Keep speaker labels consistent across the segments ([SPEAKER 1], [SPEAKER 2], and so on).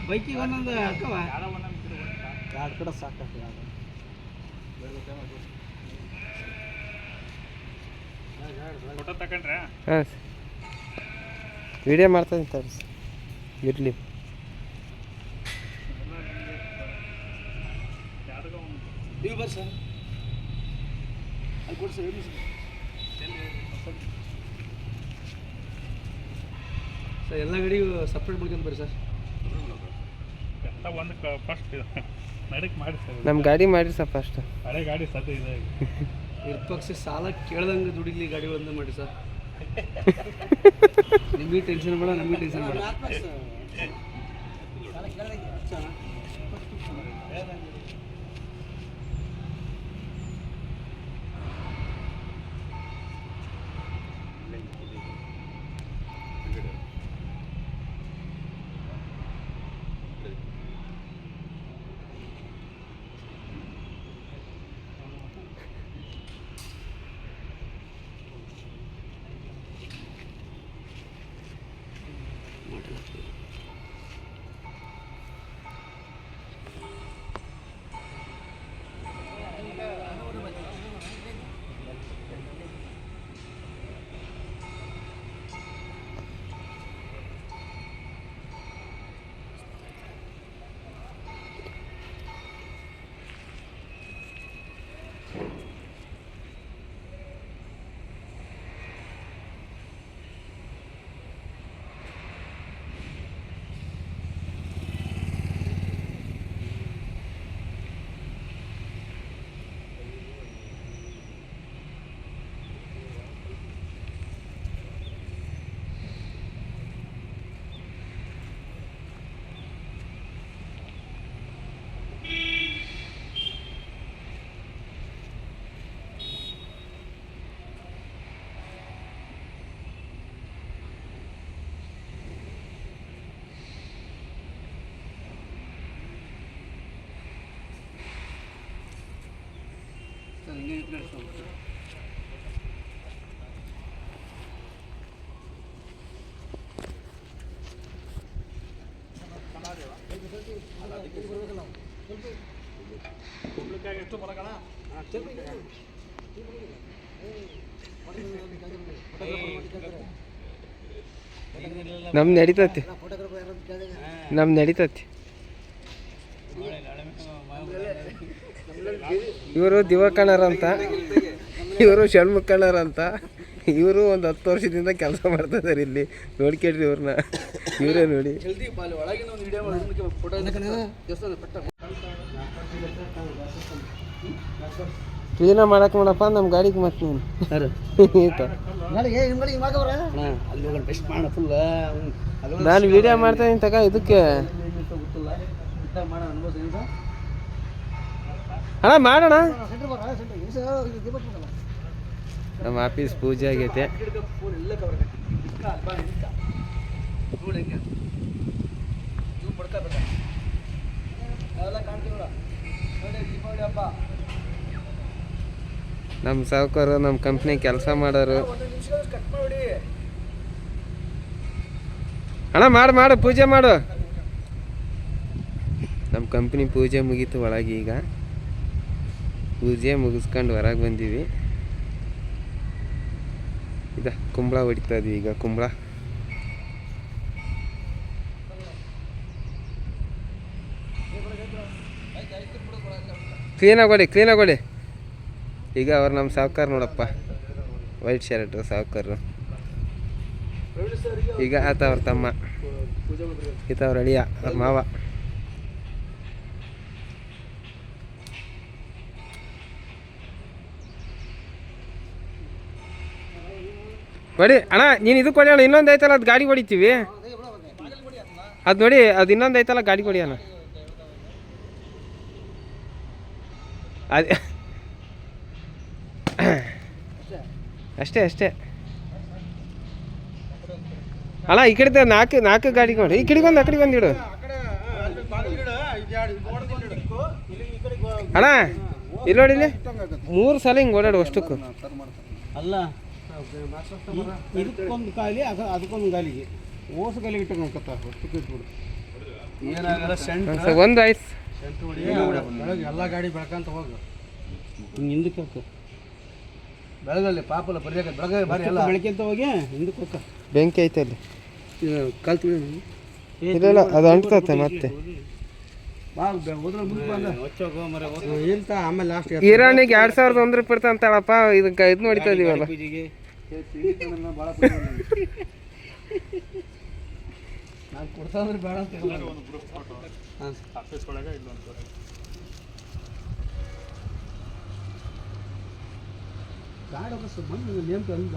[SPEAKER 1] ಬೈಕಿಗೆ ಒಂದೊಂದು ಅಕ್ಕವ ಎರಡು ಕಡೆ ಸಾಕಾಗ್ತದೆ.
[SPEAKER 2] ಫೋಟೋ ತಗೊಂಡ್ರೆ
[SPEAKER 3] ಹಾಂ ವಿಡಿಯೋ ಮಾಡ್ತಾಯಿದ್ದೀನಿ ತರಿಸಿ ಇರಲಿ.
[SPEAKER 1] ನೀವು ಬರ್ರಿ ಸರ್, ಅಲ್ಲಿ ಕೊಡಿ ಸರ್. ಸರ್ ಎಲ್ಲ ಗಾಡಿಯು ಸಪ್ರೇಟ್ ಮಾಡ್ಕೊಂಡು ಬರ್ರಿ ಸರ್.
[SPEAKER 2] ಎಲ್ಲ ಒಂದು ಫಸ್ಟ್ ನಡಕ್ಕೆ ಮಾಡಿ ಸರ್.
[SPEAKER 3] ನಮ್ಮ ಗಾಡಿ ಮಾಡಿರಿ ಸರ್ ಫಸ್ಟ್.
[SPEAKER 2] ಹಳೆ ಗಾಡಿ ಸದ್ಯ ಇದೆ.
[SPEAKER 1] ಇರ್ಪಕ್ಷ ಸಾಲ ಕೇಳ್ದಂಗೆ ದುಡಿಲಿ ಗಾಡಿ ಒಂದು ಮಾಡಿ ಸರ್. ನಿಮಗೆ ಟೆನ್ಷನ್ ಬೇಡ, ನಮಗೆ ಟೆನ್ಷನ್ ಬೇಡ.
[SPEAKER 3] ನಮ್ದು ನಡೀತತಿ, ನಮ್ದು ನಡೀತತಿ. ಇವರು ದಿವಾಕಣ್ಣರ ಅಂತ, ಇವರು ಷಣ್ಮುಖಣ್ಣರ ಅಂತ. ಇವರು ಒಂದು 10 ವರ್ಷದಿಂದ ಕೆಲಸ ಮಾಡ್ತಾ ಇದ್ದಾರೆ ಇಲ್ಲಿ. ನೋಡ್ಕೇಳ್ರಿ ಇವ್ರನ್ನ, ಇವರೇ ನೋಡಿ. ಕ್ಲೀನ ಮಾಡಕ್ ಮಾಡಪ್ಪ ನಮ್ಮ ಗಾಡಿಗೆ ಮತ್ತೆ ನಾನು ವಿಡಿಯೋ ಮಾಡ್ತಾ ಇದ್ದೀನಿ ತಗ. ಇದಕ್ಕೆ ಅಣ್ಣ ಮಾಡೋಣ. ನಮ್ಮ ಆಫೀಸ್ ಪೂಜೆ ಆಗೈತೆ. ನಮ್ಮ ಸಾವುಕಾರು ನಮ್ಮ ಕಂಪ್ನಿ ಕೆಲಸ ಮಾಡೋರು. ಅಣ್ಣ ಮಾಡು ಪೂಜೆ ಮಾಡು. ನಮ್ಮ ಕಂಪ್ನಿ ಪೂಜೆ ಮುಗೀತು ಒಳಗೆ. ಈಗ ಪೂಜೆ ಮುಗಿಸ್ಕೊಂಡು ಹೊರಗೆ ಬಂದೀವಿ. ಕುಂಬಳ ಹೊಡಿತಾ ಇದ್ವಿ ಈಗ. ಕುಂಬಳ ಕ್ಲೀನಾಗಿ ಹೊಡಿ. ಈಗ ಅವ್ರು ನಮ್ಮ ಸಾವುಕಾರ ನೋಡಪ್ಪ, ವೈಟ್ ಶರ್ಟು ಸಾವುಕಾರರು. ಈಗ ಆತ ಅವ್ರ ತಮ್ಮ, ಈತ ಅವ್ರ ಅಳಿಯ, ಅವ್ರ ಮಾವ. ಹೊಡಿ ಅಣ್ಣ, ನೀನು ಇದಕ್ಕೆ ಹೊಡಿ ಅಣ್ಣ. ಇನ್ನೊಂದು ಐತಲ್ಲ, ಅದು ಗಾಡಿ ಹೊಡಿತೀವಿ. ಅದು ನೋಡಿ, ಅದು ಇನ್ನೊಂದು ಐತಲ್ಲ, ಗಾಡಿ ಹೊಡಿ ಅಣ್ಣ. ಅದೇ ಅಷ್ಟೇ ಅಲ್ಲ ಈ ಕಡೆ ನಾಲ್ಕು ಗಾಡಿ ಮಾಡಿ ಈ ಕಡೆಗೆ ಒಂದು ಆ ಕಡೆಗೆ ಒಂದು ಇಡು ಅಣ್ಣ ಇಲ್ಲಿ ನೋಡಿ ಇಲ್ಲಿ 3 ಸಲ ಹಿಂಗೆ ಓಡಾಡು ಅಷ್ಟಕ್ಕೂ
[SPEAKER 1] ಅಲ್ಲ ಇದಕ್ಕೊಂದು ಕಾಲಿ ಅದಕ್ಕೊಂದು ಗಾಲಿಗೆ ಓಸು ಗಾಲಿಗೆ ಇಟ್ಟಂಗತ್ತ ಅಷ್ಟಕ್ಕೆ ಇಟ್ಬಿಡು ಏನಾಗಲ್ಲ ಸೆಂಟ್ರ್
[SPEAKER 3] ಒಂದು ಆಯ್ತು
[SPEAKER 1] ಸೆಂಟ್ರ್ ಹೊಡಿ ಬೆಳಗ್ಗೆ ಎಲ್ಲ ಗಾಡಿ ಬೆಳ್ಕಂತ ಹೋಗು ಹಿಂಗೆ ಹಿಂದಕ್ಕೆ ಹಾಕು ಬೆಳಗಲ್ಲಿ ಪಾಪಲ್ಲ ಬರಿಯಾಕ ಬೆಳಗ್ಗೆ ಬಾರಿ ಎಲ್ಲ ಬೆಳಕಂತ ಹೋಗಿ ಹಿಂದಕ್ಕೆ ಹೋಗ
[SPEAKER 3] ಬೆಂಕಿ ಐತೆ ಅಲ್ಲಿ
[SPEAKER 1] ಕಲ್ತು
[SPEAKER 3] ಇಲ್ಲ ಅದು ಅಂಟ್ತತೆ ಮತ್ತೆ
[SPEAKER 1] ಎಂತ ಆಮೇಲೆ ಲಾಸ್ಟ್
[SPEAKER 3] ಈರಾನಿಗೆ 2001 ರೂಪಾಯಿ ಅಂತಾಳಪ್ಪ ಇದಕ್ಕೆ ಇದು ನೋಡ್ತಾ ಇದೀವಲ್ಲ
[SPEAKER 1] ಭಾಳ ನಾನು ಕೊಡ್ತಾಂದ್ರೆ ಬೇಡ ಅಂತ
[SPEAKER 2] ಒಂದು ಗ್ರೂಪ್ ಫೋಟೋ ಆಫೀಸ್ ಒಳಗೆ ಇಲ್ಲೊಂದು
[SPEAKER 1] ಗಾಡಿ ಹೋಗ ಬಂದು ನೇಮ್ತು ಅಂದ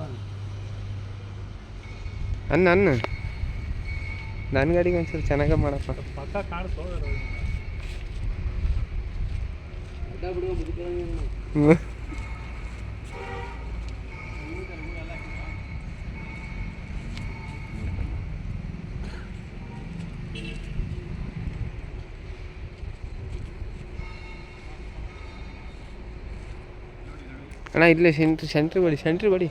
[SPEAKER 3] ಅನ್ನ ನನ್ನ ಗಾಡಿಗೆ ಒಂದ್ಸಲ ಚೆನ್ನಾಗ ಮಾಡಪ್ಪ
[SPEAKER 2] ಪಕ್ಕ ಕಾಣಿಸೋ
[SPEAKER 1] ಅಡ್ಡ ಬಿಡುವ ಮುಗಿದ
[SPEAKER 3] ಅಣ್ಣ ಇಲ್ಲೇ ಸೆಂಟ್ರಿ ಬಡಿ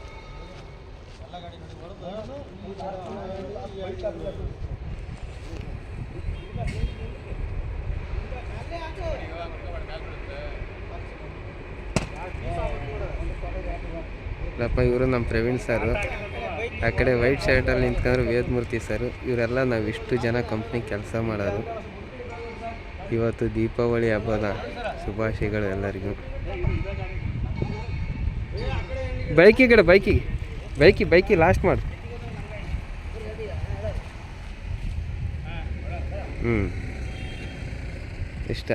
[SPEAKER 3] ಅಲ್ಲಪ್ಪ ಇವರು ನಮ್ಮ ಪ್ರವೀಣ್ ಸರು ಆ ಕಡೆ ವೈಟ್ ಶರ್ಟಲ್ಲಿ ನಿಂತ್ಕೊಂಡ್ರೆ ವೇದಮೂರ್ತಿ ಸರು ಇವರೆಲ್ಲ ನಾವು ಇಷ್ಟು ಜನ ಕಂಪ್ನಿ ಕೆಲಸ ಮಾಡೋರು ಇವತ್ತು ದೀಪಾವಳಿ ಹಬ್ಬದ ಶುಭಾಶಯಗಳು ಎಲ್ಲರಿಗೂ ಬೈಕಿ ಲಾಸ್ಟ್ ಮಾಡು ಇಷ್ಟ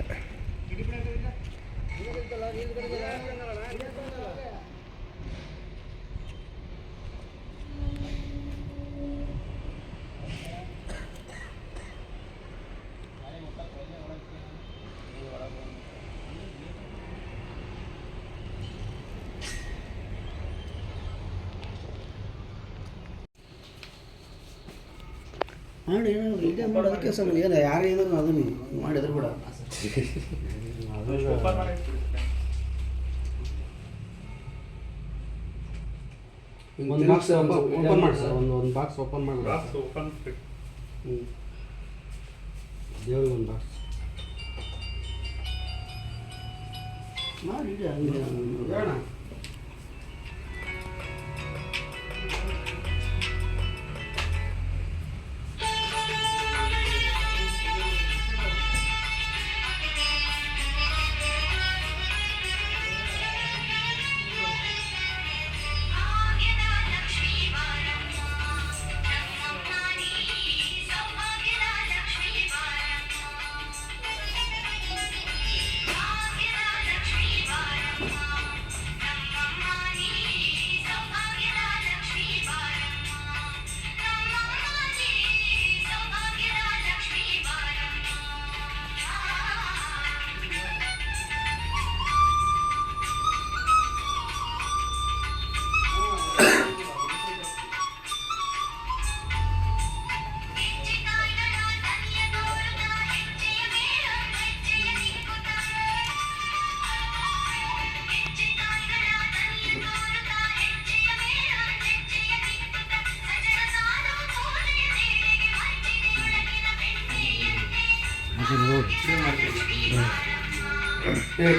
[SPEAKER 1] ಮಾಡಿ ಏನಾದ್ರು ಇದೇ ಮಾಡೋದಕ್ಕೆ ಸಮಯ ಏನು ಯಾರು ಏನಾದ್ರು ಅದನ್ನು ಮಾಡಿದ್ರು ಕೂಡ ಒಂದು ಬಾಕ್ಸ್ ಓಪನ್ ಮಾಡಿ ಸರ್ ಒಂದು ಬಾಕ್ಸ್ ಓಪನ್ ಮಾಡಿ ಹ್ಞೂ ದೇವ್ರಿಗೆ ಒಂದು ಬಾಕ್ಸ್ ಮಾಡಿ ಹೇಳೋಣ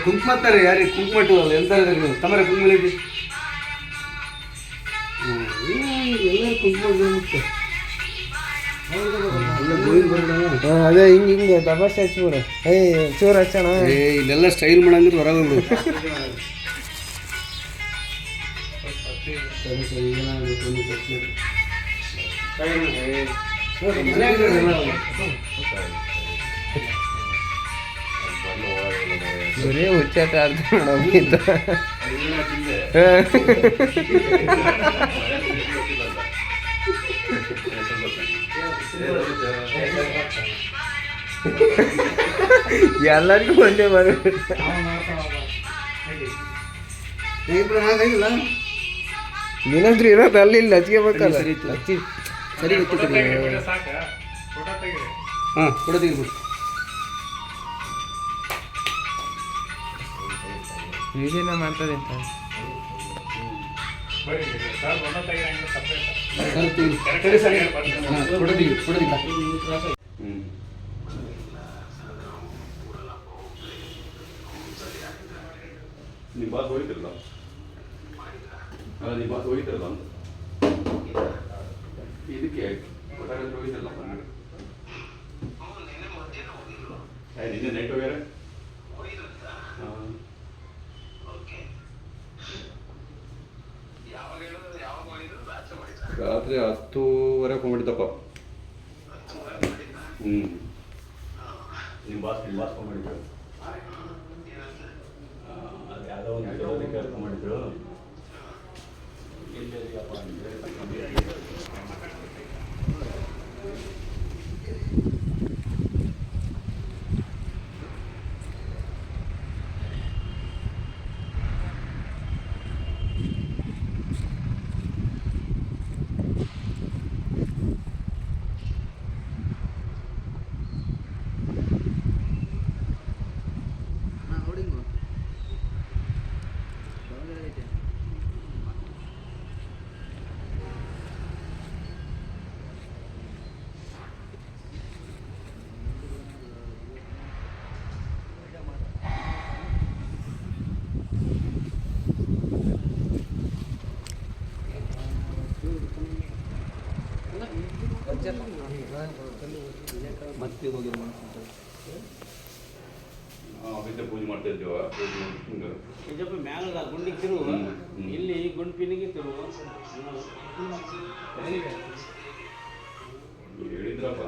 [SPEAKER 1] ಕುಂಕುಮ ತಾರೆ ಯಾರಿಗೆ ಕುಂಕುಮ ಇಟ್ಟಲ್ಲ ಎಂತಾರೆ ನೀವು ತಮರೆ ಕುಂಕುಮ ಇದ್ದೀವಿ ಎಲ್ಲರೂ ಕುಂಕುಮ
[SPEAKER 3] ಅದೇ ಹಿಂಗೆ ದಬಾಶೆ ಹಚ್ಬಿಡು ಚೂರು ಹಚ್ಚೋಣ
[SPEAKER 1] ಇಲ್ಲೆಲ್ಲ ಸ್ಟೈಲ್ ಮಾಡಂದ್ರೆ ಹೊರಗೆ
[SPEAKER 3] ಬರೀ ಹುಚ್ಚಾಟ ಆಡ್ತಾಗಿದ್ದ ಎಲ್ಲರಿಗೂ ಒಂದೇ ಬರ್ಬಿಟ್ಟು ಏನಾದ್ರೂ ಇರೋದು ಅಲ್ಲಿ ಹಚ್ಕೋಬೇಕಲ್ಲ
[SPEAKER 1] ಸರಿ ಗೊತ್ತಿತ್ತು
[SPEAKER 2] ಸಾಕ ಫೋಟೋ ತೆಗೀರಿ.
[SPEAKER 1] ಹಾಂ ಫೋಟೋ ತೆಗಿಬಿಟ್ಟು
[SPEAKER 3] ವಿಡಿಯೋನ ಮಾಡ್ತದೆ ಅಂತ
[SPEAKER 2] ಬರ್ರಿ ಸರ್ ಫೋಟೋ ತೆಗೀರಿ ಹಂಗೆ ಸಪ್ರೇಟ್.
[SPEAKER 1] ಸರಿ ತೆಗಿ ಸರಿ ಸರಿ ಹಾಂ ಫೋಟೋ ತೆಗಿ ಫೋಟೋ ತೆಗಿ
[SPEAKER 4] ನಿಮ್ಮ ಬಾಸ್ ಹೋಗಿದ್ರಲ್ಲ ಅಲ್ಲ ನಿಮ್ಮ ಬಾಸ್ ಹೋಗಿದ್ರಲ್ಲ ಅಂತ ಇದಕ್ಕೆ ಕೊಟ್ಟಾಗ ಹೋಗಿದ್ರಲ್ಲ ನಿನ್ನೆ ನೈಟ್ ಹೋಗ್ಯಾರ ರಾತ್ರಿ 10:30 ಹೋಗ್ಬಿಟ್ಟಿದ್ದಪ್ಪ. ನಿಮ್ಮ ಬಾಸ್ ಫೋನ್ ಮಾಡಿದ್ರು. ಅದು ಯಾವುದೋ ಒಂದು ಕೆಲಸ ಮಾಡಿದ್ರು. ಎಲ್ಲಿದೆಯಪ್ಪ ಅಂದರೆ
[SPEAKER 1] ಮತ್ತೆ ಹೋಗಿ
[SPEAKER 4] ಅವಿದ್ಯ ಪೂಜೆ ಮಾಡ್ತಾ ಇದ್ದೀವ ಹಿಂಗೆ
[SPEAKER 1] ನಿಜಪ್ಪ ಮ್ಯಾಲ ಗುಂಡಿಗೆ ತಿರುವು ಇಲ್ಲಿ ಗುಂಡು ಪಿನಿಗೆ ತಿರುವು
[SPEAKER 4] ಹೇಳಿದ್ರಪ್ಪ